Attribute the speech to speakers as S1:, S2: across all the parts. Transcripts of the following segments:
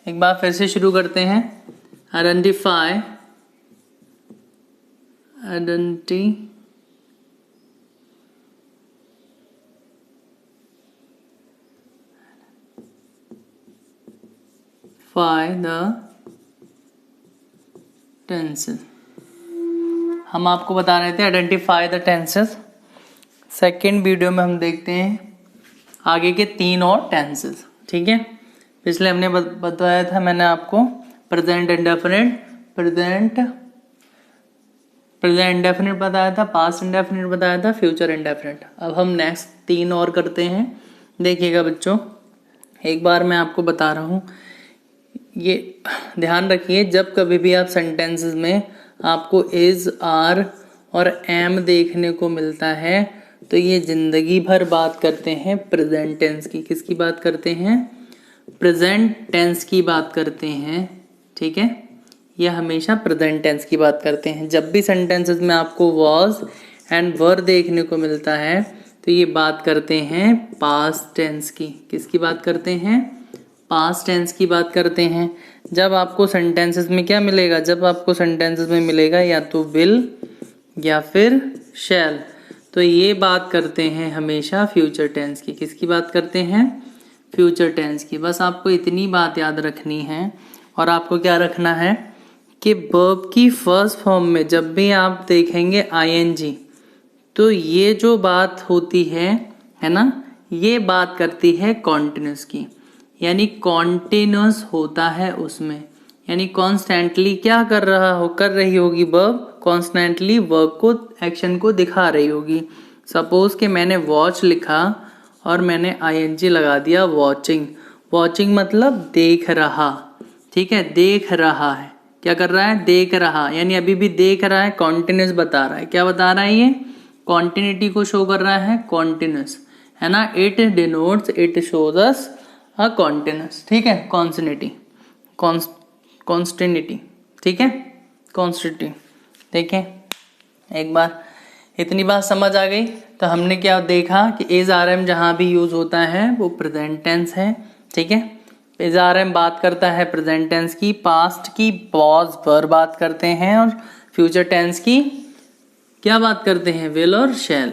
S1: एक बार फिर से शुरू करते हैं। Identify, the tenses. हम आपको बता रहे थे identify the tenses. Second video में हम देखते हैं आगे के 3 और टेंसेस। ठीक है, पिछले हमने बताया था मैंने आपको प्रेजेंट इंडेफिनिट, प्रेजेंट इंडेफिनिट बताया था, पास्ट इंडेफिनिट बताया था, फ्यूचर इंडेफिनिट। अब हम नेक्स्ट 3 और करते हैं। देखिएगा बच्चों, एक बार मैं आपको बता रहा हूँ, ये ध्यान रखिए, जब कभी भी आप सेंटेंसेस में आपको इज, आर और एम देखने को मिलता है तो ये जिंदगी भर बात करते हैं प्रेजेंट टेंस की। किसकी बात करते हैं? प्रेजेंट टेंस की बात करते हैं। ठीक है, ये हमेशा प्रेजेंट टेंस की बात करते हैं। जब भी सेंटेंसेस में आपको वॉज एंड वर देखने को मिलता है तो ये बात करते हैं पास्ट टेंस की। किसकी बात करते हैं? पास्ट टेंस की बात करते हैं। जब आपको सेंटेंसेस में क्या मिलेगा? जब आपको सेंटेंसेस में मिलेगा या तो विल या फिर शैल, तो ये बात करते हैं हमेशा फ्यूचर टेंस की। किसकी बात करते हैं? फ्यूचर टेंस की। बस आपको इतनी बात याद रखनी है। और आपको क्या रखना है कि वर्ब की फर्स्ट फॉर्म में जब भी आप देखेंगे आईएनजी, तो ये जो बात होती है ना, ये बात करती है कॉन्टिन्यूस की, यानी कॉन्टिन्यूस होता है उसमें, यानी कॉन्स्टेंटली क्या कर रही होगी वर्ब, कॉन्स्टेंटली वर्ब को, एक्शन को दिखा रही होगी। सपोज कि मैंने वॉच लिखा और मैंने आईएनजी लगा दिया वॉचिंग। वॉचिंग मतलब देख रहा। ठीक है, देख रहा है, क्या कर रहा है? देख रहा, यानी अभी भी देख रहा है, कॉन्टिन्यूस बता रहा है। क्या बता रहा है? ये कॉन्टिन्यूटी को शो कर रहा है, कॉन्टिन्यूस है ना। It denotes, it shows us a continuous. ठीक है, कॉन्सनिटी, कॉन्स्टिनिटी। ठीक है, कॉन्स्टिटी। देखें एक बार, इतनी बात समझ आ गई तो हमने क्या देखा कि इज आर एम जहाँ भी यूज होता है वो प्रेजेंट टेंस है। ठीक है, इज आर एम बात करता है प्रेजेंट टेंस की, पास्ट की वॉज पर बात करते हैं, और फ्यूचर टेंस की क्या बात करते हैं? विल और शैल।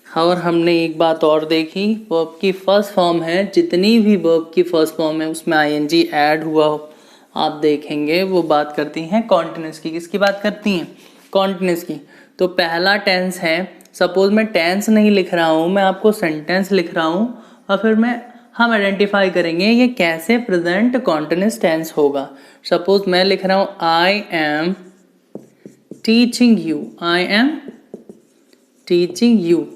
S1: और हमने एक बात और देखी, वर्ब की फर्स्ट फॉर्म है, जितनी भी वर्ब की फर्स्ट फॉर्म है उसमें आईएनजी ऐड हुआ हो आप देखेंगे वो बात करती हैं कॉन्टिन्यूस की। किसकी बात करती हैं? कॉन्टिन्यूस की। तो पहला टेंस है, सपोज मैं टेंस नहीं लिख रहा हूँ, मैं आपको सेंटेंस लिख रहा हूँ, और फिर हम आइडेंटिफाई करेंगे ये कैसे प्रेजेंट कॉन्टिन्यूस टेंस होगा। सपोज मैं लिख रहा हूँ I am teaching you, I am teaching you,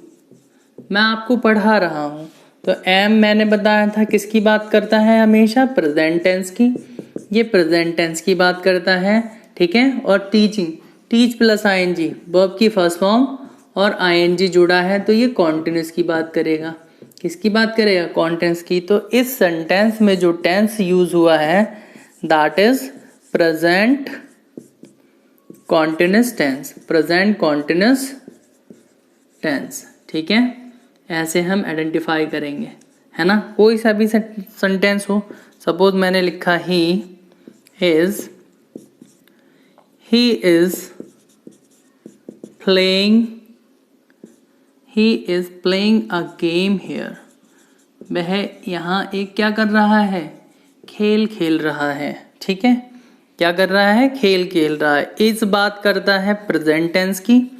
S1: मैं आपको पढ़ा रहा हूँ। तो एम मैंने बताया था किसकी बात करता है? हमेशा प्रेजेंट टेंस की। ये प्रेजेंट टेंस की बात करता है। ठीक है, और teaching, teach plus ING, verb की फर्स्ट फॉर्म और आईएनजी जुड़ा है तो ये कॉन्टिन्यूस की बात करेगा। किसकी बात करेगा? कॉन्टिन्यूस की। तो इस सेंटेंस में जो टेंस यूज हुआ है that is present continuous tense, present continuous tense. ठीक है, ऐसे हम आइडेंटिफाई करेंगे, है ना। कोई सा भी सेंटेंस हो, सपोज मैंने लिखा he is playing a game here, वह यहाँ एक क्या कर रहा है? खेल खेल रहा है। ठीक है, क्या कर रहा है? खेल खेल रहा है। इस बात करता है प्रेजेंट टेंस की।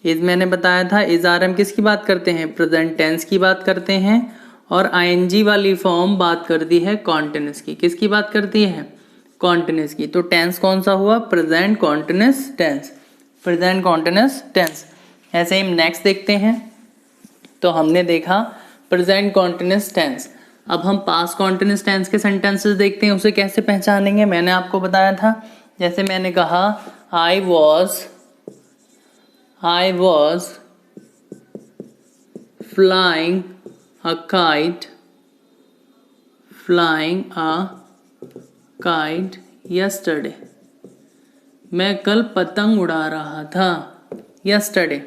S1: इज मैंने बताया था, इज आर एम किसकी बात करते हैं? प्रेजेंट टेंस की बात करते हैं। और आईएनजी वाली फॉर्म बात करती है कॉन्टिन्यूस की। किसकी बात करती है? कॉन्टिन्यूस की। तो टेंस कौन सा हुआ? Present continuous tense, present continuous tense. ऐसे ही हम नेक्स्ट देखते हैं। तो हमने देखा प्रेजेंट कॉन्टिन्यूस टेंस। अब हम पास्ट कॉन्टिन्यूस टेंस के सेंटेंसेस देखते हैं, उसे कैसे पहचानेंगे। मैंने आपको बताया था, जैसे मैंने कहा आई was flying a kite yesterday, मैं कल पतंग उड़ा रहा था। yesterday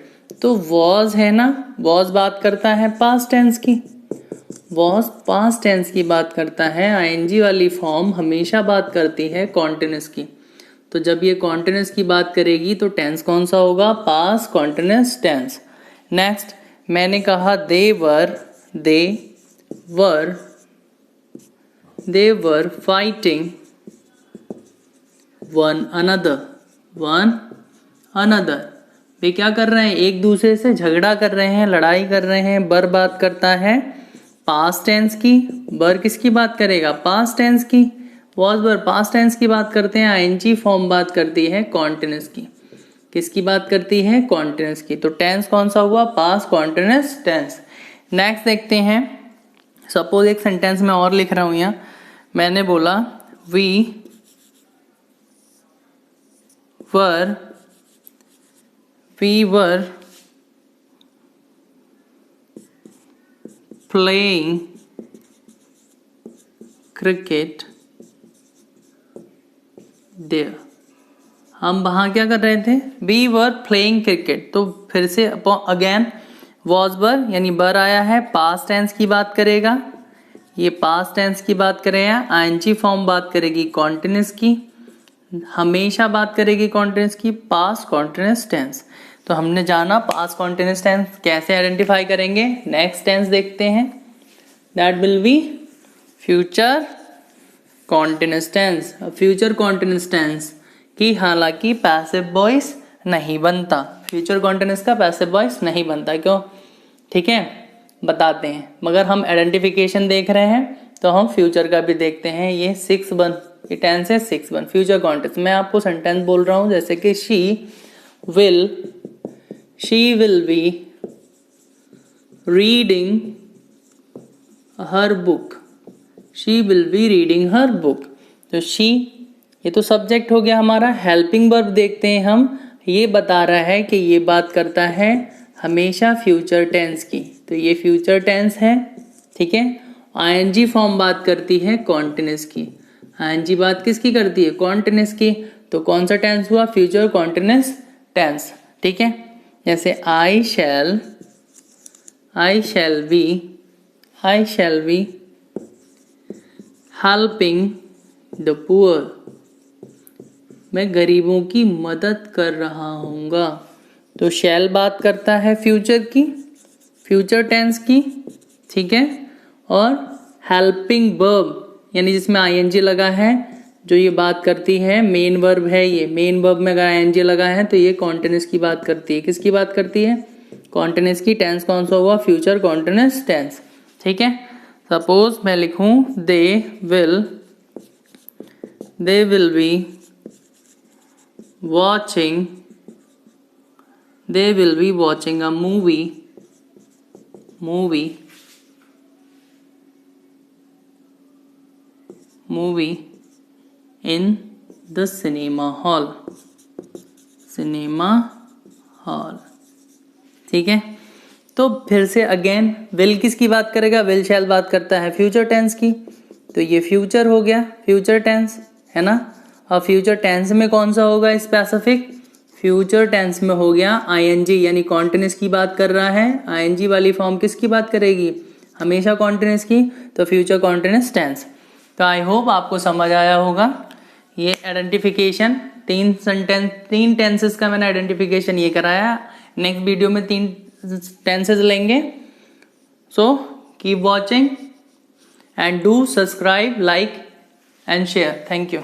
S1: तो was है ना, was बात करता है पास्ट टेंस की, वॉज पास्ट टेंस की बात करता है, आईएनजी वाली फॉर्म हमेशा बात करती है कॉन्टिन्यूस की। तो जब ये कॉन्टिन्यूस की बात करेगी तो टेंस कौन सा होगा? Past continuous tense. नेक्स्ट मैंने कहा दे वर फाइटिंग वन अनदर। वे क्या कर रहे हैं? एक दूसरे से झगड़ा कर रहे हैं, लड़ाई कर रहे हैं। बर बात करता है पास्ट टेंस की। बर किसकी बात करेगा? पास्ट टेंस की। वॉज बर पास्ट टेंस की बात करते हैं। आईएनजी फॉर्म बात करती है कॉन्टिन्यूस की। किसकी बात करती है? कॉन्टिन्यूस की। तो टेंस कौन सा हुआ? Past continuous tense. नेक्स्ट देखते हैं। सपोज एक सेंटेंस में और लिख रहा हूं यहाँ। मैंने बोला we were playing cricket there. हम वहाँ क्या कर रहे थे? We were playing cricket. तो फिर से अगेन वॉज बर यानी बर आया है, पास्ट टेंस की बात करेगा। ये पास्ट टेंस की बात करेगा। आईएनजी फॉर्म बात करेगी कॉन्टिन्यूस की, हमेशा बात करेगी कॉन्टिन्यूस की, पास्ट कॉन्टिन्यूस टेंस। तो हमने जाना पास्ट कॉन्टिन्यूस टेंस कैसे आइडेंटिफाई करेंगे। नेक्स्ट टेंस देखते हैं, that will be future continuous tense. Future continuous tense की हालांकि पैसिव वॉइस नहीं बनता। फ्यूचर कॉन्टिन्यूस का पैसिव वॉइस नहीं बनता। क्यों? ठीक है, बताते हैं। मगर हम आइडेंटिफिकेशन देख रहे हैं तो हम फ्यूचर का भी देखते हैं। ये 6-1, ये टेंस है 6-1 फ्यूचर कॉन्टिन्यूस। मैं आपको सेंटेंस बोल रहा हूं जैसे कि she will be reading her book. She will be reading her book. तो शी, ये तो सब्जेक्ट हो गया हमारा। हेल्पिंग वर्ब देखते हैं हम। ये बता रहा है कि ये बात करता है हमेशा फ्यूचर टेंस की। तो ये फ्यूचर टेंस है। ठीक है। आईएनजी फॉर्म बात करती है कॉन्टिन्यूस की। आईएनजी बात किसकी करती है? कॉन्टिन्यूस की। तो कौन सा टेंस हुआ? Future continuous tense. ठीक है। जैसे I shall be helping the poor. मैं गरीबों की मदद कर रहा हूँगा। तो शैल बात करता है फ्यूचर की, फ्यूचर टेंस की। ठीक है। और हेल्पिंग वर्ब यानी जिसमें आईएनजी लगा है, जो ये बात करती है मेन वर्ब है। ये मेन वर्ब में अगर आईएनजी लगा है तो ये कॉन्टिन्यूस की बात करती है। किसकी बात करती है? कॉन्टिन्यूस की। टेंस कौन सा हुआ? Future continuous tense. ठीक है। सपोज मैं लिखूं they will be watching a movie in the cinema hall. ठीक है। तो फिर से अगेन विल किसकी बात करेगा? विल शैल बात करता है फ्यूचर टेंस की। तो ये फ्यूचर हो गया, फ्यूचर टेंस है ना। और फ्यूचर टेंस में कौन सा होगा स्पेसिफिक? फ्यूचर टेंस में हो गया आईएनजी यानी कॉन्टिन्यूस की बात कर रहा है। आईएनजी वाली फॉर्म किसकी बात करेगी? हमेशा कॉन्टिन्यूस की। तो फ्यूचर कॉन्टिन्यूस टेंस। तो आई होप आपको समझ आया होगा। ये आइडेंटिफिकेशन तीन टेंसेस का मैंने आइडेंटिफिकेशन ये कराया। नेक्स्ट वीडियो में 3 टेंसेस लेंगे। So keep watching and do subscribe, like and share. Thank you.